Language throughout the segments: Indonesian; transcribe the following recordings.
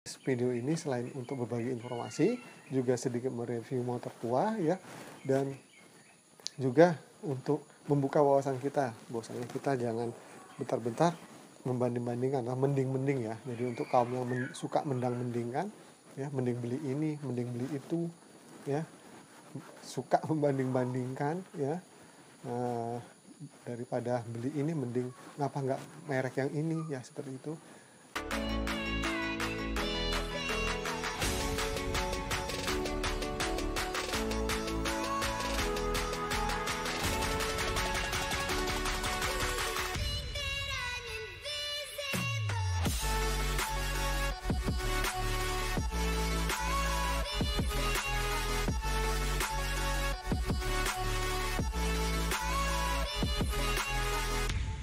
Video ini selain untuk berbagi informasi, juga sedikit mereview motor tua ya, dan juga untuk membuka wawasan kita. Bahwasanya kita jangan bentar-bentar membanding-bandingkan, mending-mending ya. Jadi untuk kaum yang suka mendang-mendingkan ya, mending beli ini, mending beli itu ya, suka membanding-bandingkan ya, daripada beli ini mending ngapa nggak merek yang ini ya, seperti itu.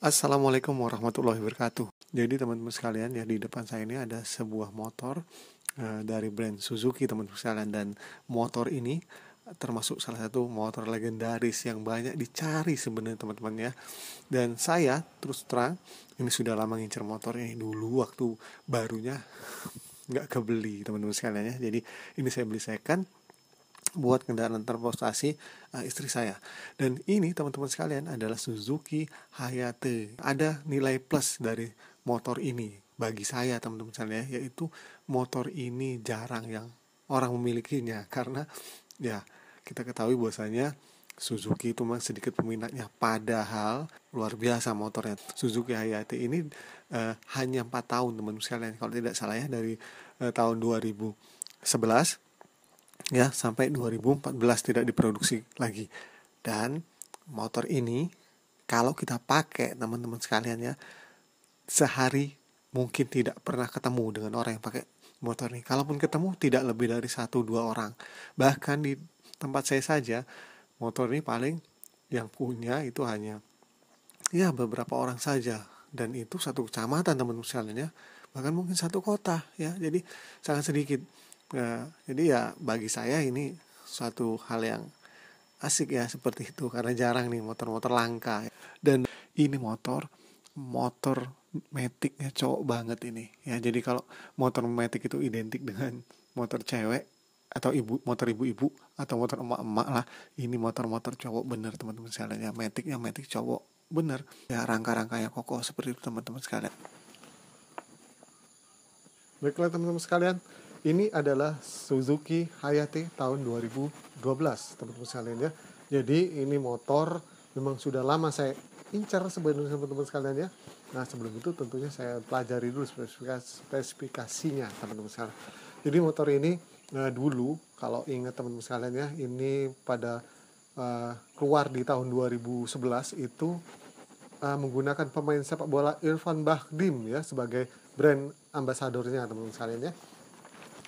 Assalamualaikum warahmatullahi wabarakatuh. Jadi teman-teman sekalian ya, di depan saya ini ada sebuah motor dari brand Suzuki teman-teman sekalian, dan motor ini termasuk salah satu motor legendaris yang banyak dicari sebenarnya teman-teman ya. Dan saya terus terang ini sudah lama ngincer motor ini, dulu waktu barunya nggak kebeli teman-teman sekalian ya. Jadi ini saya beli second buat kendaraan transportasi istri saya. Dan ini teman-teman sekalian adalah Suzuki Hayate. Ada nilai plus dari motor ini bagi saya teman-teman sekalian, yaitu motor ini jarang yang orang memilikinya, karena ya kita ketahui bahwasanya Suzuki itu memang sedikit peminatnya, padahal luar biasa motornya. Suzuki Hayate ini hanya 4 tahun teman-teman sekalian, kalau tidak salah ya, dari tahun 2011 ya sampai 2014 tidak diproduksi lagi. Dan motor ini kalau kita pakai teman-teman sekalian ya, sehari mungkin tidak pernah ketemu dengan orang yang pakai motor ini. Kalaupun ketemu tidak lebih dari 1-2 orang. Bahkan di tempat saya saja motor ini paling yang punya itu hanya ya beberapa orang saja, dan itu satu kecamatan teman-teman sekalian ya, bahkan mungkin satu kota ya. Jadi sangat sedikit. Jadi ya bagi saya ini suatu hal yang asik ya, seperti itu, karena jarang nih motor-motor langka. Dan ini motor matic-nya cowok banget ini ya. Jadi kalau motor matic itu identik dengan motor cewek atau motor ibu-ibu atau motor emak-emak lah. Ini motor-motor cowok bener teman-teman sekalian ya. Matic cowok bener ya, rangka-rangkanya kokoh seperti itu teman-teman sekalian. Baiklah teman-teman sekalian, ini adalah Suzuki Hayate tahun 2012 teman-teman sekalian ya. Jadi ini motor memang sudah lama saya incar sebenarnya teman-teman sekalian ya. Nah sebelum itu tentunya saya pelajari dulu spesifikasinya teman-teman sekalian. Jadi motor ini dulu kalau ingat teman-teman sekalian ya, ini pada keluar di tahun 2011 itu menggunakan pemain sepak bola Irfan Bahdim ya sebagai brand ambasadornya teman-teman sekalian ya.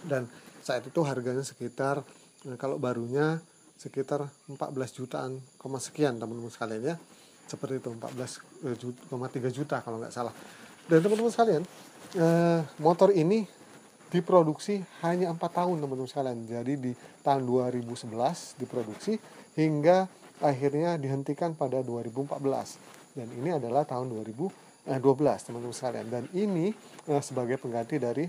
Dan saat itu harganya sekitar kalau barunya sekitar 14 jutaan sekian teman-teman sekalian ya, seperti itu, 14,3 juta kalau nggak salah. Dan teman-teman sekalian, motor ini diproduksi hanya 4 tahun teman-teman sekalian. Jadi di tahun 2011 diproduksi hingga akhirnya dihentikan pada 2014, dan ini adalah tahun 2012 teman-teman sekalian. Dan ini sebagai pengganti dari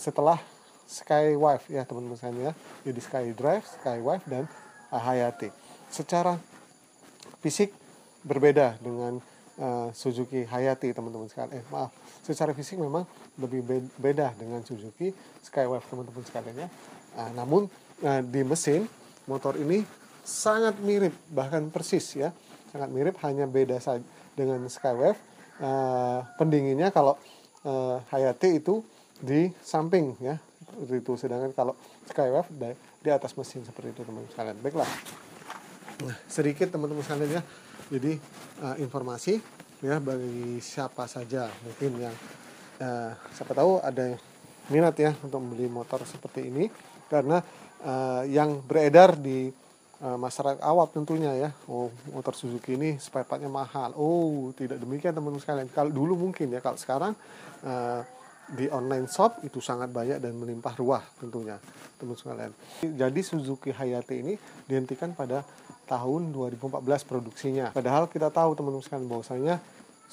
setelah Skywife ya teman-teman sekalian ya. Jadi Skydrive, Skywife, dan Hayate. Secara fisik berbeda dengan Suzuki Hayate teman-teman sekalian. Secara fisik memang lebih beda dengan Suzuki Skywife teman-teman sekalian ya. Namun di mesin motor ini sangat mirip, bahkan persis ya. Sangat mirip, hanya beda saja dengan Skywife. Pendinginnya kalau Hayate itu di samping ya, itu, sedangkan kalau Skywife di atas mesin, seperti itu teman-teman sekalian. Baiklah, sedikit teman-teman sekalian ya, jadi informasi ya bagi siapa saja mungkin yang siapa tahu ada minat ya untuk membeli motor seperti ini, karena yang beredar di masyarakat awam tentunya ya, motor Suzuki ini spare partnya mahal. Tidak demikian teman-teman sekalian. Kalau dulu mungkin ya, kalau sekarang di online shop itu sangat banyak dan melimpah ruah tentunya teman-teman sekalian. Jadi Suzuki Hayate ini dihentikan pada tahun 2014 produksinya. Padahal kita tahu teman-teman sekalian bahwasanya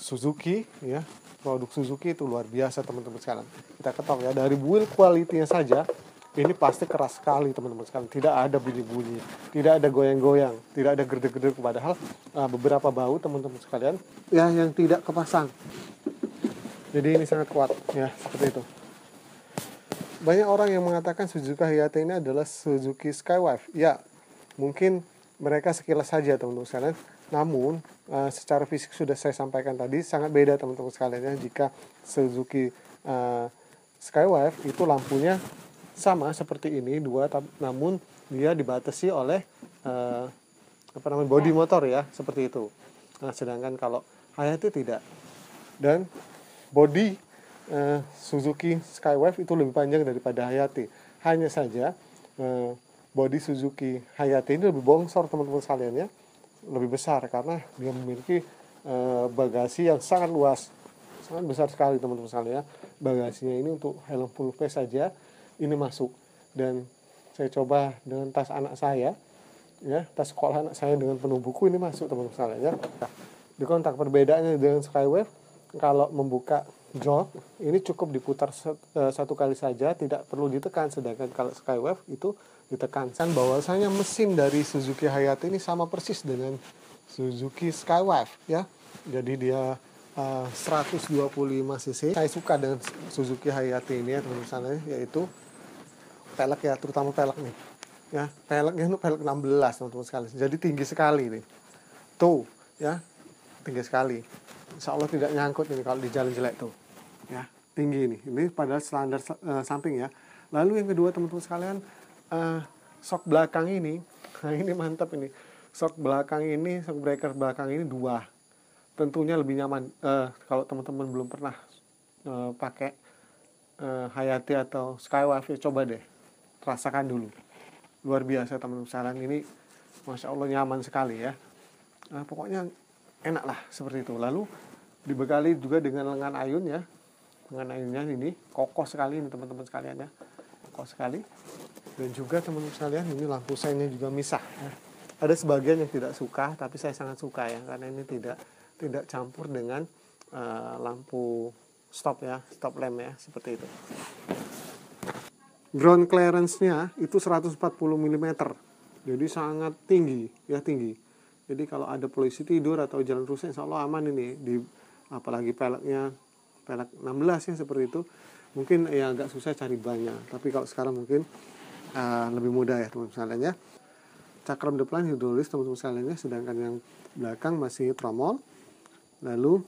Suzuki ya, produk Suzuki itu luar biasa teman-teman sekalian. Kita ketahui ya, dari build quality-nya saja ini pasti keras sekali teman-teman sekalian. Tidak ada bunyi-bunyi, tidak ada goyang-goyang, tidak ada gerdek-gerdek. Padahal beberapa bau teman-teman sekalian ya yang tidak kepasang. Jadi ini sangat kuat ya, seperti itu. Banyak orang yang mengatakan Suzuki Hayate ini adalah Suzuki Skywave. Ya, mungkin mereka sekilas saja teman-teman sekalian. Namun secara fisik sudah saya sampaikan tadi sangat beda teman-teman sekalian ya. Jika Suzuki Skywave itu lampunya sama seperti ini dua, namun dia dibatasi oleh bodi motor ya, seperti itu. Nah, sedangkan kalau Hayate tidak. Dan bodi Suzuki Skywave itu lebih panjang daripada Hayate. Hanya saja bodi Suzuki Hayate ini lebih bongsor teman-teman sekalian ya, lebih besar karena dia memiliki bagasi yang sangat luas, sangat besar sekali teman-teman sekalian ya. Bagasinya ini untuk helm full face saja ini masuk. Dan saya coba dengan tas anak saya ya, tas sekolah anak saya dengan penuh buku ini masuk teman-teman sekalian ya. Di kontak perbedaannya dengan Skywave, kalau membuka jok ini cukup diputar satu kali saja, tidak perlu ditekan. Sedangkan kalau Skywave itu ditekankan. Bahwasanya mesin dari Suzuki Hayate ini sama persis dengan Suzuki Skywave ya. Jadi dia 125 cc. Saya suka dengan Suzuki Hayate ini ya teman-teman, yaitu pelek ya, terutama pelek nih ya. Peleknya itu pelek 16 teman-teman sekali. Jadi tinggi sekali nih. Tuh ya, tinggi sekali. Insya Allah tidak nyangkut ini kalau di jalan jelek tuh ya, tinggi ini. Ini padahal standar samping ya. Lalu yang kedua teman-teman sekalian, shock belakang ini, nah ini mantap ini. Shock belakang ini, shock breaker belakang ini dua. Tentunya lebih nyaman. Kalau teman-teman belum pernah pakai Hayate atau Skywave, coba deh rasakan dulu. Luar biasa teman-teman sekalian, ini Masya Allah nyaman sekali ya. Pokoknya enak lah seperti itu. Lalu dibekali juga dengan lengan ayun ya. Lengan ayunnya ini kokoh sekali ini teman-teman sekalian ya, kokoh sekali. Dan juga teman-teman sekalian, ini lampu seinnya juga misah ya. Ada sebagian yang tidak suka, tapi saya sangat suka ya, karena ini tidak campur dengan lampu stop ya, stop lamp ya, seperti itu. Ground clearance-nya itu 140 mm. Jadi sangat tinggi ya, tinggi. Jadi kalau ada polisi tidur atau jalan rusak, insya Allah aman ini. Apalagi peleknya pelek 16 ya, seperti itu. Mungkin ya agak susah cari banyak, tapi kalau sekarang mungkin lebih mudah ya teman-teman sekalian ya. Cakram depan hidrolis teman-teman sekalian ya, sedangkan yang belakang masih tromol. Lalu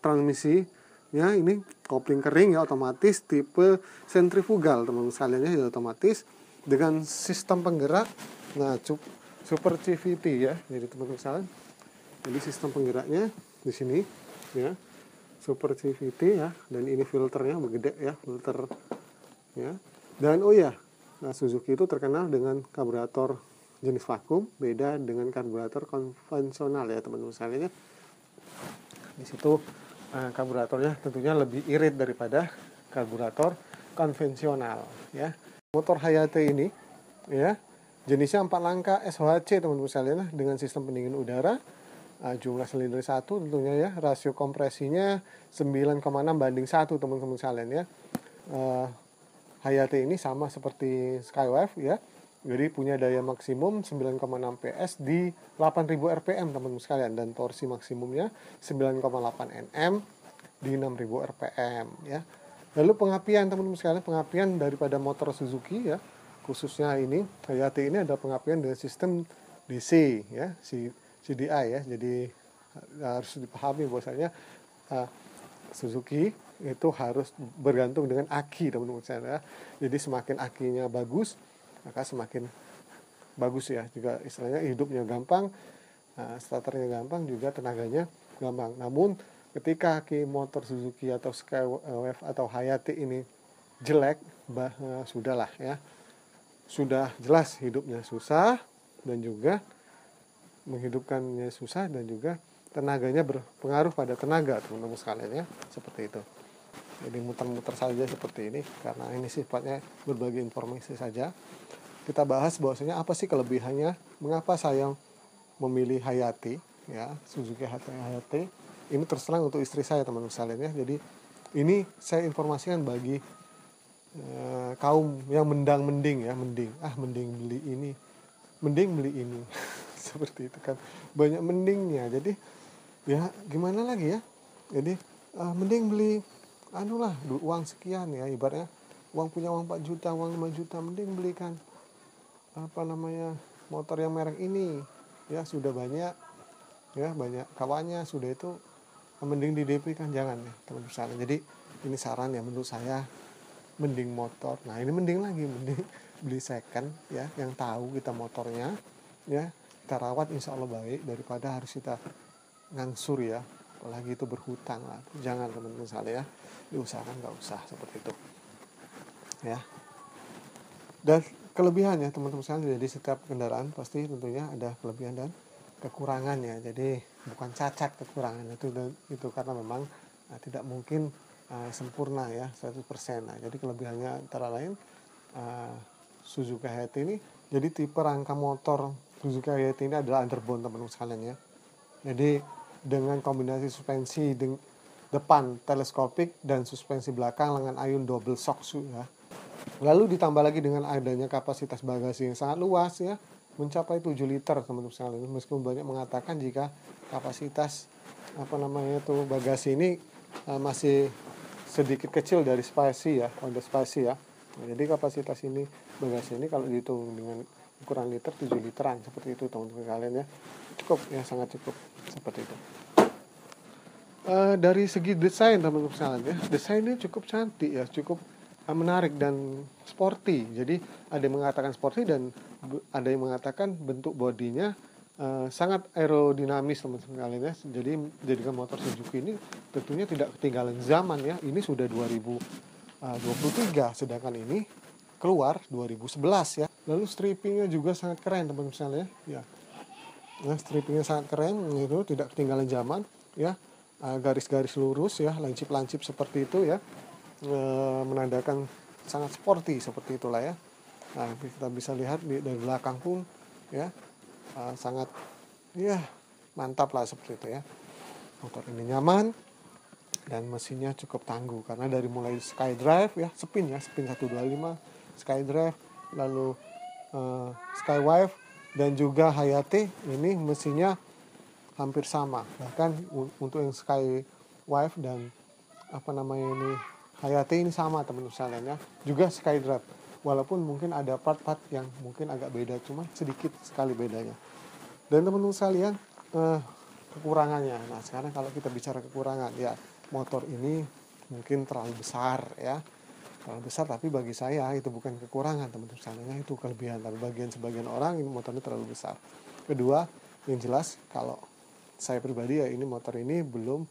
transmisinya ini kopling kering ya, otomatis tipe sentrifugal teman-teman sekalian ya, otomatis dengan sistem penggerak. Nah, Super CVT ya, jadi teman-teman sekalian. Jadi sistem penggeraknya di sini ya, Super CVT ya, dan ini filternya begede ya, filter ya. Dan nah, Suzuki itu terkenal dengan karburator jenis vakum, beda dengan karburator konvensional ya teman-teman sekalian ya. Di situ karburatornya tentunya lebih irit daripada karburator konvensional ya. Motor Hayate ini ya, jenisnya 4 langkah SHC teman-teman sekalian, dengan sistem pendingin udara, jumlah silinder 1 tentunya ya, rasio kompresinya 9,6 banding 1 teman-teman sekalian ya. Hayate ini sama seperti Skywave ya, jadi punya daya maksimum 9,6 PS di 8000 rpm teman-teman sekalian, dan torsi maksimumnya 9,8 Nm di 6000 rpm ya. Lalu pengapian teman-teman sekalian, pengapian daripada motor Suzuki ya, khususnya ini Hayate ini ada pengapian dengan sistem DC ya, CDI ya. Jadi harus dipahami bahwasanya Suzuki itu harus bergantung dengan aki teman-teman sekalian ya. Jadi semakin akinya bagus, maka semakin bagus ya, juga istilahnya hidupnya gampang, starternya gampang, juga tenaganya gampang. Namun ketika aki motor Suzuki atau Skywave atau Hayate ini jelek, sudahlah ya, sudah jelas hidupnya susah, dan juga menghidupkannya susah, dan juga tenaganya berpengaruh pada tenaga teman-teman sekalian ya, seperti itu. Jadi muter-muter saja seperti ini, karena ini sifatnya berbagi informasi saja. Kita bahas bahwasanya apa sih kelebihannya, mengapa saya memilih Hayate ya, Suzuki Hayate. ini terus terang untuk istri saya teman-teman sekalian ya. Jadi ini saya informasikan bagi kaum yang mending ya, mending beli ini, mending beli ini seperti itu kan, banyak mendingnya. Jadi ya gimana lagi ya, jadi mending beli lah uang sekian ya, ibaratnya punya uang 4 juta, uang 5 juta, mending belikan motor yang merek ini ya, sudah banyak ya, banyak kawannya sudah, itu mending di DP kan, jangan ya teman-teman. Jadi ini saran ya menurut saya, mending motor. Nah ini mending beli second ya, yang tahu kita motornya ya, kita rawat insya Allah baik, daripada harus kita ngangsur ya, apalagi itu berhutang lah. Jangan teman-teman ya, diusahakan nggak usah seperti itu ya. Dan kelebihannya teman-teman sekalian, jadi setiap kendaraan pasti tentunya ada kelebihan dan kekurangannya. Jadi bukan cacat kekurangan itu karena memang tidak mungkin sempurna ya 100%. Nah, jadi kelebihannya antara lain Suzuki Hayaté ini, jadi tipe rangka motor Suzuki Hayaté ini adalah underbone teman-teman sekalian ya. Jadi dengan kombinasi suspensi depan teleskopik dan suspensi belakang lengan ayun double shock ya. Lalu ditambah lagi dengan adanya kapasitas bagasi yang sangat luas ya, mencapai 7 liter teman-teman sekalian. Meskipun banyak mengatakan jika kapasitas bagasi ini masih sedikit kecil dari Spacie ya, Honda Spacie ya. Nah, jadi kapasitas ini bagasi ini kalau dihitung dengan ukuran liter 7 literan seperti itu teman-teman sekalian ya. Cukup ya, sangat cukup seperti itu. Dari segi desain teman-teman sekalian ya, desainnya cukup cantik ya, cukup menarik dan sporty. Jadi ada yang mengatakan sporty dan ada yang mengatakan bentuk bodinya sangat aerodinamis teman-teman sekalian ya. Jadi jadikan motor Suzuki ini tentunya tidak ketinggalan zaman ya. Ini sudah 2023, sedangkan ini keluar 2011 ya. Lalu strippingnya juga sangat keren teman-teman sekalian ya. Nah, strippingnya sangat keren, itu tidak ketinggalan zaman ya. Garis-garis lurus ya, lancip-lancip seperti itu ya. Menandakan sangat sporty seperti itulah ya. Nah, kita bisa lihat dari belakang pun ya, sangat ya mantap lah seperti itu ya. Motor ini nyaman dan mesinnya cukup tangguh, karena dari mulai SkyDrive ya, spin 125, SkyDrive, lalu Skywife dan juga Hayaté, ini mesinnya hampir sama. Bahkan untuk yang Skywife dan Hayaté ini sama teman-teman sekalian ya. Juga SkyDrive, walaupun mungkin ada part-part yang mungkin agak beda, cuma sedikit sekali bedanya. Dan teman-teman sekalian, kekurangannya. Nah, sekarang kalau kita bicara kekurangan ya, motor ini mungkin terlalu besar ya. Terlalu besar, tapi bagi saya itu bukan kekurangan teman-teman sekalian, itu kelebihan. Tapi sebagian orang ini motornya terlalu besar. Kedua, yang jelas kalau saya pribadi ya, ini motor ini belum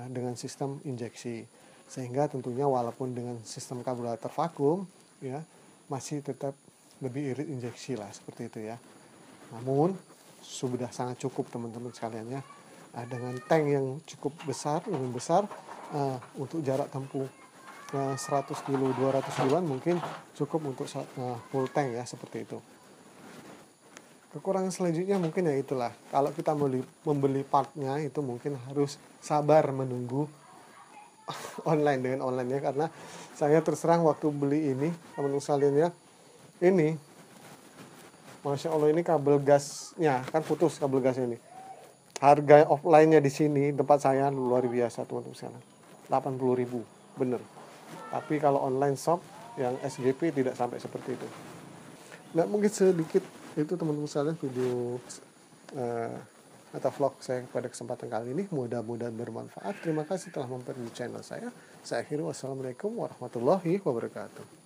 dengan sistem injeksi. Sehingga tentunya walaupun dengan sistem karburator vakum ya, masih tetap lebih irit injeksi lah seperti itu ya. Namun sudah sangat cukup teman-teman sekalian ya, dengan tank yang cukup besar, lumayan besar, untuk jarak tempuh 100 kilo 200 kiloan mungkin cukup untuk full tank ya, seperti itu. Kekurangan selanjutnya mungkin ya itulah, kalau kita membeli partnya itu mungkin harus sabar menunggu dengan online ya, karena saya terserang waktu beli ini teman-teman sekalian ya, ini Masya Allah, ini kabel gasnya kan putus, kabel gasnya ini. Harga offline-nya di sini tempat saya luar biasa teman-teman sekalian, 80.000 bener. Tapi kalau online shop yang SGP tidak sampai seperti itu. Nah, mungkin sedikit itu teman-teman sekalian video atau vlog saya pada kesempatan kali ini, mudah-mudahan bermanfaat. Terima kasih telah mampir di channel saya. Saya akhiri, wassalamualaikum warahmatullahi wabarakatuh.